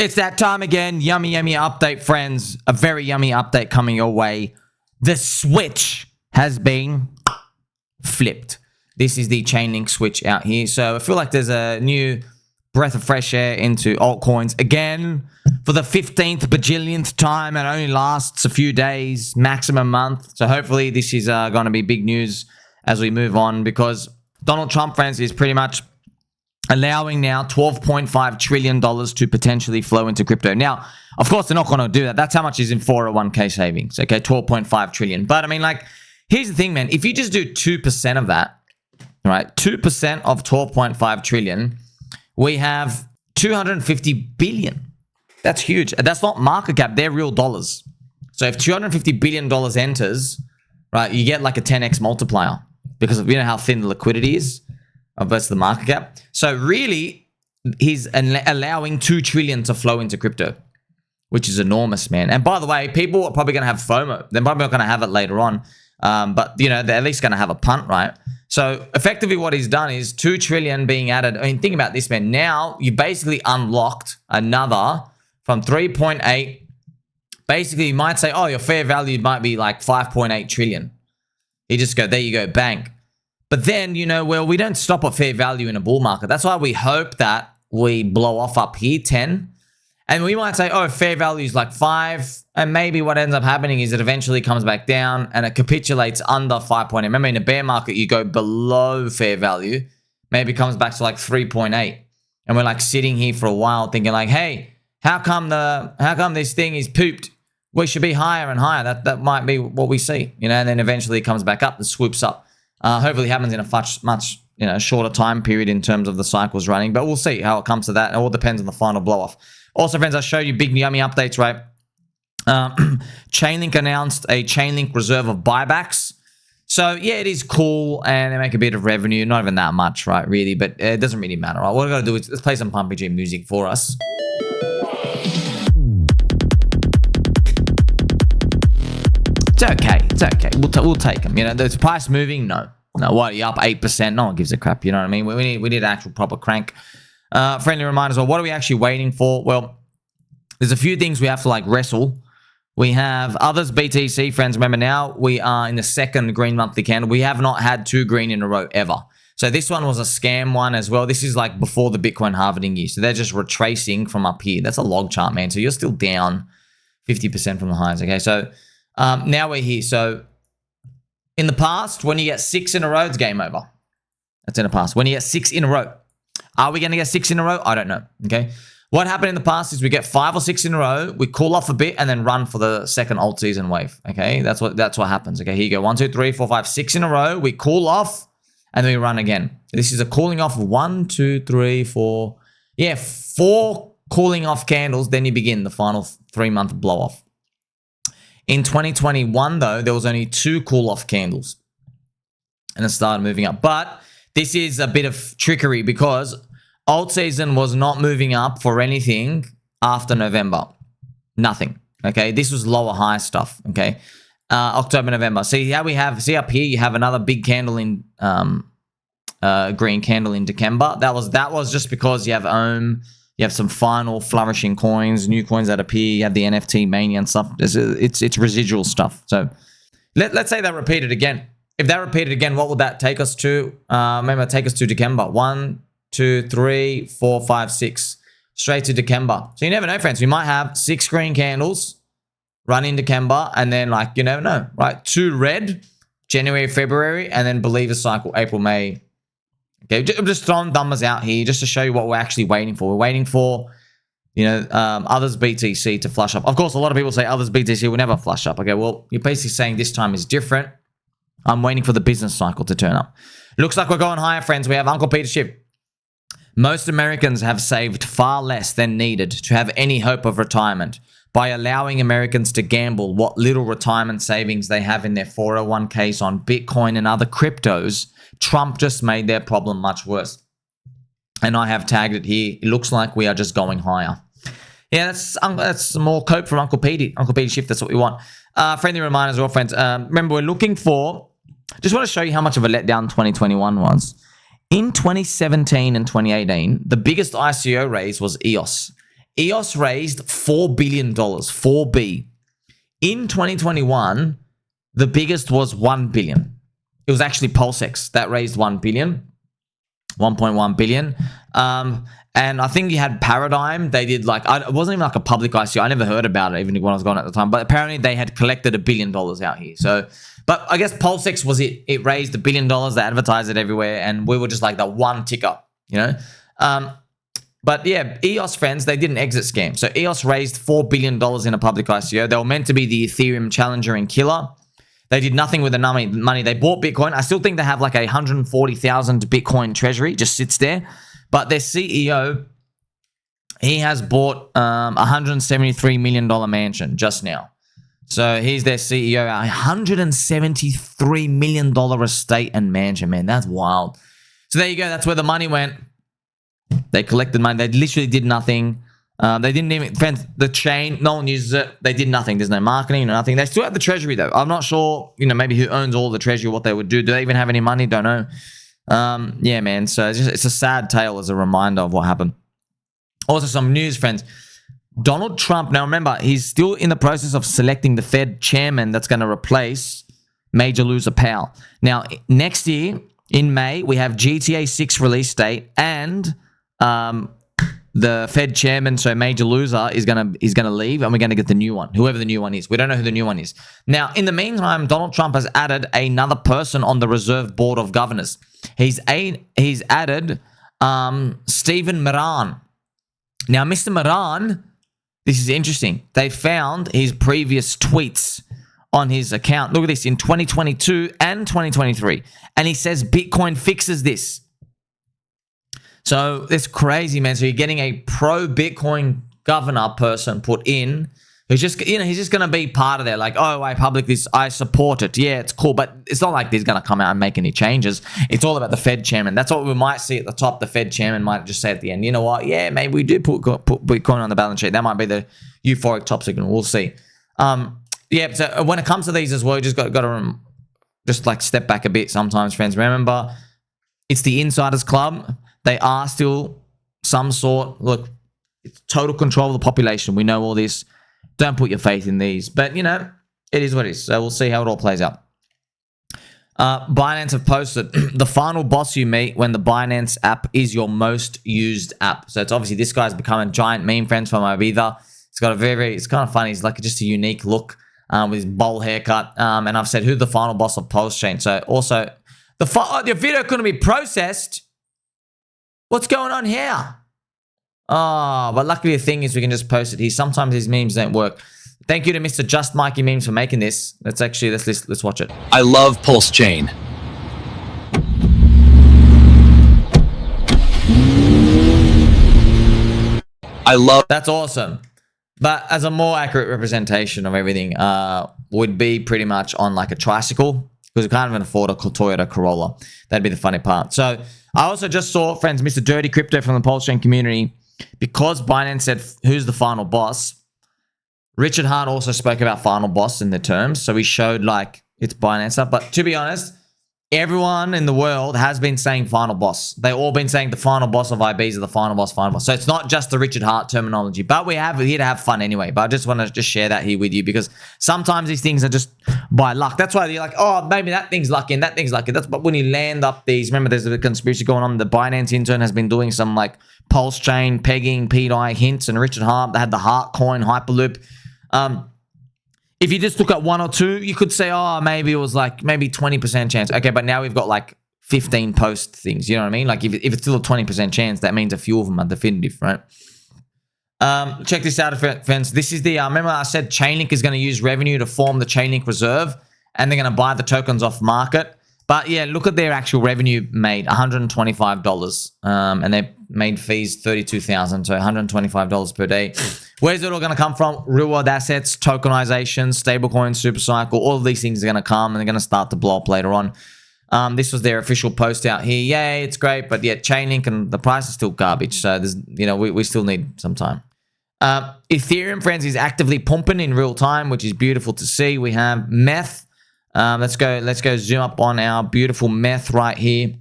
It's that time again. Yummy, yummy update, friends. A very yummy update coming your way. The switch has been flipped. This is the ChainLink Switch out here. So I feel like there's a new breath of fresh air into altcoins again for the 15th bajillionth time. It only lasts a few days, maximum month. So hopefully this is going to be big news as we move on, because Donald Trump, friends, is pretty much allowing now $12.5 trillion to potentially flow into crypto. Now, of course, they're not going to do that. That's how much is in 401k savings. Okay, 12.5 trillion. But I mean, like, here's the thing, man. If you just do 2% of that, right, 2% of 12.5 trillion, we have 250 billion. That's huge. That's not market cap. They're real dollars. So if $250 billion enters, right, you get like a 10x multiplier because of, you know, how thin the liquidity is versus the market cap. So really, he's allowing 2 trillion to flow into crypto, which is enormous, man. And by the way, people are probably going to have FOMO. They're probably not going to have it later on. But, you know, they're at least going to have a punt, right? So effectively what he's done is 2 trillion being added. I mean, think about this, man. Now you basically unlocked another from 3.8. Basically, you might say, oh, your fair value might be like 5.8 trillion. You just go, there you go, bang. But then, you know, well, we don't stop at fair value in a bull market. That's why we hope that we blow off up here, 10. And we might say, oh, fair value is like 5. And maybe what ends up happening is it eventually comes back down and it capitulates under 5.8. Remember, in a bear market, you go below fair value. Maybe it comes back to like 3.8. And we're like sitting here for a while thinking like, hey, how come this thing is pooped? We should be higher and higher. That might be what we see, you know, and then eventually it comes back up and swoops up. Hopefully it happens in a much you know, shorter time period in terms of the cycles running, but we'll see how it comes to that. It all depends on the final blow off. Also, friends, I showed you big yummy updates, right? Chainlink announced a Chainlink reserve of buybacks. So yeah, it is cool, and they make a bit of revenue. Not even that much, right? Really, but it doesn't really matter. Right? What we're gonna do is let's play some Pumpy G music for us. It's okay. It's okay. We'll take them. You know, there's price moving. No, what? Are you up 8%? No one gives a crap. You know what I mean? We need an actual proper crank. Friendly reminders. Well, what are we actually waiting for? Well, there's a few things we have to like wrestle. We have OTHERS-btc, friends. Remember, now we are in the second green monthly candle. We have not had 2 green in a row ever. So this one was a scam one as well. This is like before the Bitcoin halving year. So they're just retracing from up here. That's a log chart, man. So you're still down 50% from the highs. Okay, so now we're here. So in the past, when you get 6 in a row, it's game over. That's in the past. When you get 6 in a row, are we going to get 6 in a row? I don't know. Okay. What happened in the past is we get 5 or 6 in a row, we cool off a bit, and then run for the second alt season wave. Okay, that's what happens. Okay, here you go. 1, 2, 3, 4, 5, 6 in a row. We cool off, and then we run again. This is a cooling off of 1, 2, 3, 4. Yeah, 4 cooling off candles. Then you begin the final 3-month blow off. In 2021, though, there was only 2 cool off candles, and it started moving up. But this is a bit of trickery because alt season was not moving up for anything after November. Nothing. Okay. This was lower high stuff. Okay. October, November. See how we have, see up here, you have another big candle in, green candle in December. That was just because you have OHM, you have some final flourishing coins, new coins that appear, you have the NFT mania and stuff. It's residual stuff. So let's say that repeated again. If that repeated again, what would that take us to? Remember, take us to December. 1, 2, 3, 4, 5, 6. Straight to December. So you never know, friends. We might have 6 green candles run in December, and then, like, you never know, right? 2 red, January, February, and then believer cycle, April, May. Okay, I'm just throwing numbers out here just to show you what we're actually waiting for. We're waiting for, you know, OTHERS-btc to flush up. Of course, a lot of people say OTHERS-btc will never flush up. Okay, well, you're basically saying this time is different. I'm waiting for the business cycle to turn up. Looks like we're going higher, friends. We have Uncle Peter Schiff. Most Americans have saved far less than needed to have any hope of retirement. By allowing Americans to gamble what little retirement savings they have in their 401ks on Bitcoin and other cryptos, Trump just made their problem much worse. And I have tagged it here. It looks like we are just going higher. Yeah, that's more cope from Uncle Peter. Uncle Peter Schiff, that's what we want. Friendly reminder as well, friends. Remember, we're looking for... Just want to show you how much of a letdown 2021 was. In 2017 and 2018, the biggest ICO raise was EOS. EOS raised $4 billion, 4B. In 2021, the biggest was 1 billion. It was actually PulseX that raised 1 billion, 1.1 billion. And I think you had Paradigm. They did like, it wasn't even like a public ICO. I never heard about it even when I was gone at the time. But apparently they had collected $1 billion out here. So, but I guess PulseX was it. It raised $1 billion. They advertised it everywhere. And we were just like the one ticker, you know. But yeah, EOS friends, they did an exit scam. So EOS raised $4 billion in a public ICO. They were meant to be the Ethereum challenger and killer. They did nothing with the money. They bought Bitcoin. I still think they have like a 140,000 Bitcoin treasury, just sits there. But their CEO, he has bought a $173 million mansion just now. So he's their CEO, a $173 million estate and mansion, man. That's wild. So there you go. That's where the money went. They collected money. They literally did nothing. They didn't even, friends, the chain, no one uses it. They did nothing. There's no marketing, no nothing. They still have the treasury though. I'm not sure, you know, maybe who owns all the treasury, what they would do. Do they even have any money? Don't know. Yeah, man. So it's a sad tale as a reminder of what happened. Also, some news, friends. Donald Trump, now remember, he's still in the process of selecting the Fed chairman that's going to replace Major Loser Powell. Now, next year in May, we have GTA 6 release date, and the Fed chairman, so Major Loser, is gonna leave, and we're gonna get the new one, whoever the new one is. We don't know who the new one is. Now, in the meantime, Donald Trump has added another person on the Reserve Board of Governors. He's added Stephen Miran. Now, Mr. Miran, this is interesting. They found his previous tweets on his account. Look at this, in 2022 and 2023. And he says Bitcoin fixes this. So it's crazy, man. So you're getting a pro-Bitcoin governor person put in who's just, you know, he's just going to be part of there. Like, oh, I public this, I support it. Yeah, it's cool. But it's not like he's going to come out and make any changes. It's all about the Fed chairman. That's what we might see at the top. The Fed chairman might just say at the end, you know what? Yeah, maybe we do put Bitcoin on the balance sheet. That might be the euphoric top signal. We'll see. Yeah, so when it comes to these as well, you just got to just like step back a bit sometimes, friends. Remember, it's the insiders club. They are still some sort. Look, it's total control of the population. We know all this. Don't put your faith in these. But, you know, it is what it is. So we'll see how it all plays out. Binance have posted the final boss you meet when the Binance app is your most used app. So it's obviously this guy's become a giant meme, friends, from Ibiza. It's got a very, it's kind of funny. He's like just a unique look with his bowl haircut. And I've said, who's the final boss of Pulse Chain? So also, your video couldn't be processed. What's going on here? Oh, but luckily the thing is we can just post it here. Sometimes these memes don't work. Thank you to Mr. Just Mikey Memes for making this. Let's watch it. I love Pulse Chain. That's awesome. But as a more accurate representation of everything, would be pretty much on like a tricycle, because we can't even afford a Toyota Corolla. That'd be the funny part. So I also just saw, friends, Mr. Dirty Crypto from the Pulse Chain community, because Binance said who's the final boss. Richard Hart also spoke about final boss in the terms, so he showed like it's Binance up. But to be honest, everyone in the world has been saying final boss. They've all been saying the final boss of IBs is the final boss, final boss. So it's not just the Richard Hart terminology, but we're here to have fun anyway. But I just want to just share that here with you, because sometimes these things are just by luck. That's why you're like, oh, maybe that thing's lucky and that thing's lucky. But when you land up these, remember there's a conspiracy going on. The Binance intern has been doing some like Pulse Chain, pegging, PDI hints, and Richard Hart, they had the Hart coin, Hyperloop. If you just look at one or two, you could say, oh, maybe it was like maybe 20% chance. Okay, but now we've got like 15 post things. You know what I mean? Like if it's still a 20% chance, that means a few of them are definitive, right? Check this out, friends. This is the, remember I said Chainlink is going to use revenue to form the Chainlink Reserve, and they're going to buy the tokens off market. But yeah, look at their actual revenue made, $125. And they made fees $32,000, so $125 per day. Where's it all going to come from? Real world assets, tokenization, stablecoin, super cycle, all of these things are going to come and they're going to start to blow up later on. This was their official post out here. Yay, it's great, but yeah, Chainlink and the price is still garbage. So there's, you know, we still need some time. Ethereum, friends, is actively pumping in real time, which is beautiful to see. We have Meth. Let's go zoom up on our beautiful Meth right here.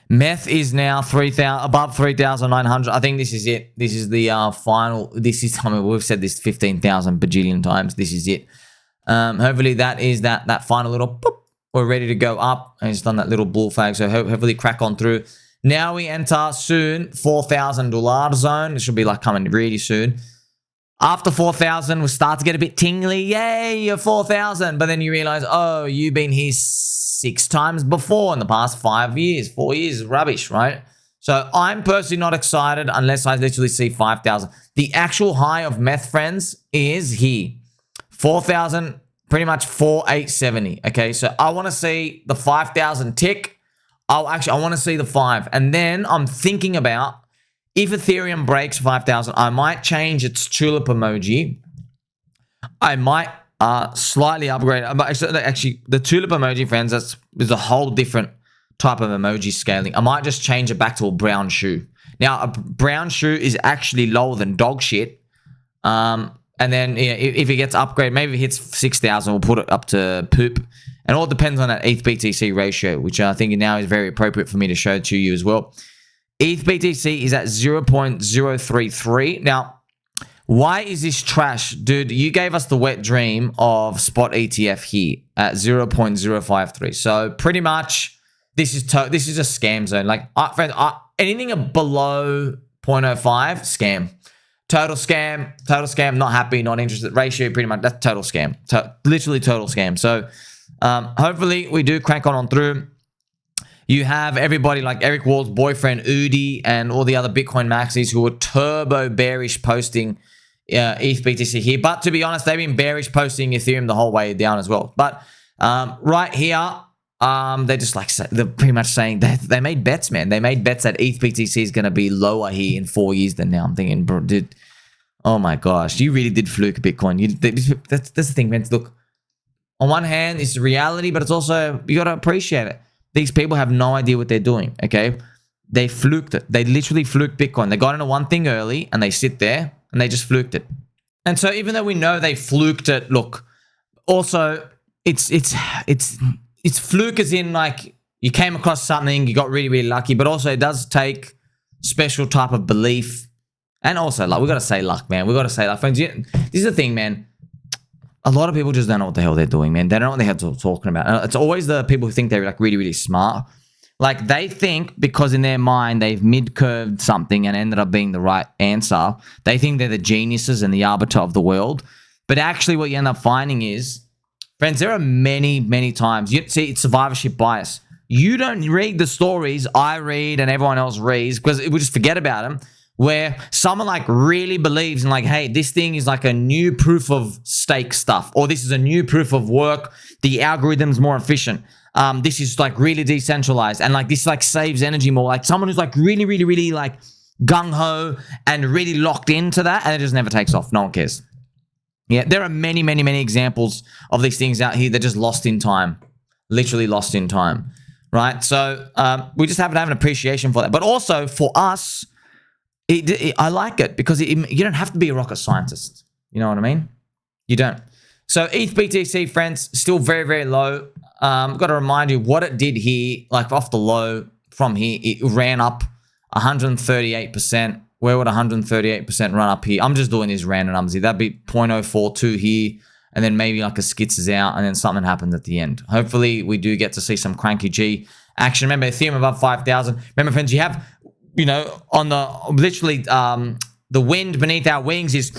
Meth is now 3,000 above 3,900. I think this is it. This is the final. This is, I mean, we've said this 15,000 bajillion times. This is it. Hopefully that is that final little boop. We're ready to go up. And it's done that little bull flag. So hopefully crack on through. Now we enter soon $4,000 zone. It should be like coming really soon. After 4,000, we start to get a bit tingly. Yay, you're 4,000. But then you realize, oh, you've been here 6 times before in the past 5 years. 4 years is rubbish, right? So I'm personally not excited unless I literally see 5,000. The actual high of Meth, friends, is here. 4,000, pretty much 4,870. Okay, so I want to see the 5,000 tick. I want to see the 5. And then I'm thinking about, if Ethereum breaks 5,000, I might change its tulip emoji. I might slightly upgrade it. Actually, the tulip emoji, friends, is a whole different type of emoji scaling. I might just change it back to a brown shoe. Now, a brown shoe is actually lower than dog shit. And then if it gets upgraded, maybe if it hits 6,000, we'll put it up to poop. And it all depends on that ETH-BTC ratio, which I think now is very appropriate for me to show to you as well. ETH-BTC is at 0.033. Now, why is this trash? Dude, you gave us the wet dream of spot ETF here at 0.053. So pretty much this is a scam zone. Like, friends, anything below 0.05, scam. Total scam, not happy, not interested. Ratio, pretty much, that's total scam. Literally total scam. So hopefully we do crank on through. You have everybody like Eric Wall's boyfriend, Udi, and all the other Bitcoin maxis who were turbo bearish posting ETH-BTC here. But to be honest, they've been bearish posting Ethereum the whole way down as well. But right here, they're just like, they're pretty much saying they made bets, man. They made bets that ETH-BTC is going to be lower here in 4 years than now. I'm thinking, bro, dude, oh my gosh, you really did fluke Bitcoin. That's the thing, man. Look, on one hand, it's reality, but it's also, you got to appreciate it. These people have no idea what they're doing, okay? They fluked it. They literally fluked Bitcoin. They got into one thing early, and they sit there, and they just fluked it. And so even though we know they fluked it, look, also, it's fluke as in, like, you came across something, you got really, really lucky, but also it does take special type of belief. And also, like, we got to say luck, man. We got to say luck. Friends, this is the thing, man. A lot of people just don't know what the hell they're doing, man. They don't know what the hell they're talking about. It's always the people who think they're like really, really smart. Like they think because in their mind they've mid-curved something and ended up being the right answer. They think they're the geniuses and the arbiter of the world. But actually what you end up finding is, friends, there are many, many times. You see, it's survivorship bias. You don't read the stories I read and everyone else reads because we just forget about them. Where someone like really believes in like, hey, this thing is like a new proof of stake stuff, or this is a new proof of work. The algorithm's more efficient. This is like really decentralized, and like this like saves energy more. Like someone who's like really, really, really like gung ho and really locked into that, and it just never takes off. No one cares. Yeah, there are many, many, many examples of these things out here that just lost in time, literally lost in time, right? So we just have to have an appreciation for that, but also for us. I like it because you don't have to be a rocket scientist. You know what I mean? You don't. So ETH-BTC, friends, still very, very low. Got to remind you what it did here, like off the low from here. It ran up 138%. Where would 138% run up here? I'm just doing these random numbers here. That'd be 0.042 here. And then maybe like a skitzes out and then something happens at the end. Hopefully we do get to see some cranky G action. Remember, Ethereum above 5,000. Remember, friends, you have... You know, on the literally the wind beneath our wings is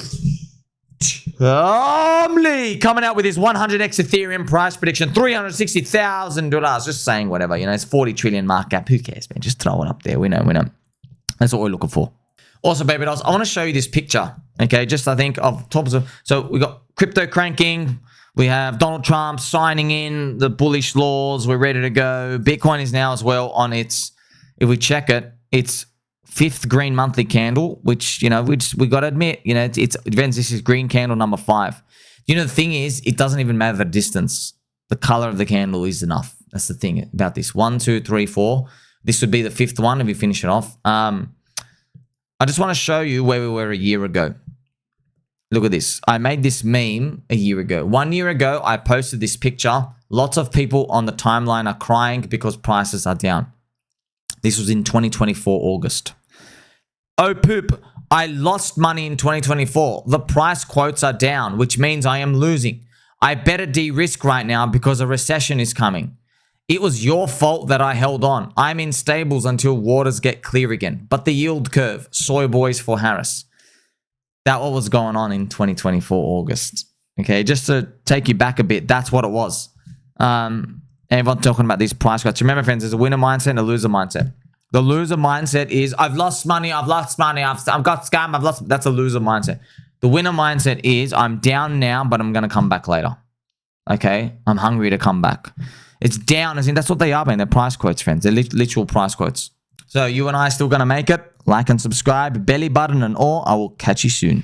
Tomly coming out with his 100x Ethereum price prediction, $360,000. Just saying whatever, you know, it's 40 trillion market cap. Who cares, man? Just throw it up there. We know. That's what we're looking for. Also, baby dolls, I want to show you this picture. Okay, just I think of tops of. So we got crypto cranking. We have Donald Trump signing in the bullish laws. We're ready to go. Bitcoin is now as well on its. If we check it. It's 5th green monthly candle, which, you know, we got to admit, you know, it's this is green candle number 5. You know, the thing is, it doesn't even matter the distance. The color of the candle is enough. That's the thing about this. 1, 2, 3, 4. This would be the 5th one if we finish it off. I just want to show you where we were a year ago. Look at this. I made this meme a year ago. 1 year ago, I posted this picture. Lots of people on the timeline are crying because prices are down. This was in 2024 August. Oh poop, I lost money in 2024. The price quotes are down, which means I am losing. I better de-risk right now because a recession is coming. It was your fault that I held on. I'm in stables until waters get clear again. But the yield curve, soy boys for Harris. That what was going on in 2024 August. Okay, just to take you back a bit, that's what it was. Everyone talking about these price quotes. Remember, friends, there's a winner mindset and a loser mindset. The loser mindset is, I've lost money, I've got scammed, I've lost. That's a loser mindset. The winner mindset is, I'm down now, but I'm going to come back later. Okay? I'm hungry to come back. It's down, as in, that's what they are, man. They're price quotes, friends. They're literal price quotes. So you and I are still going to make it. Like and subscribe, belly button and all. I will catch you soon.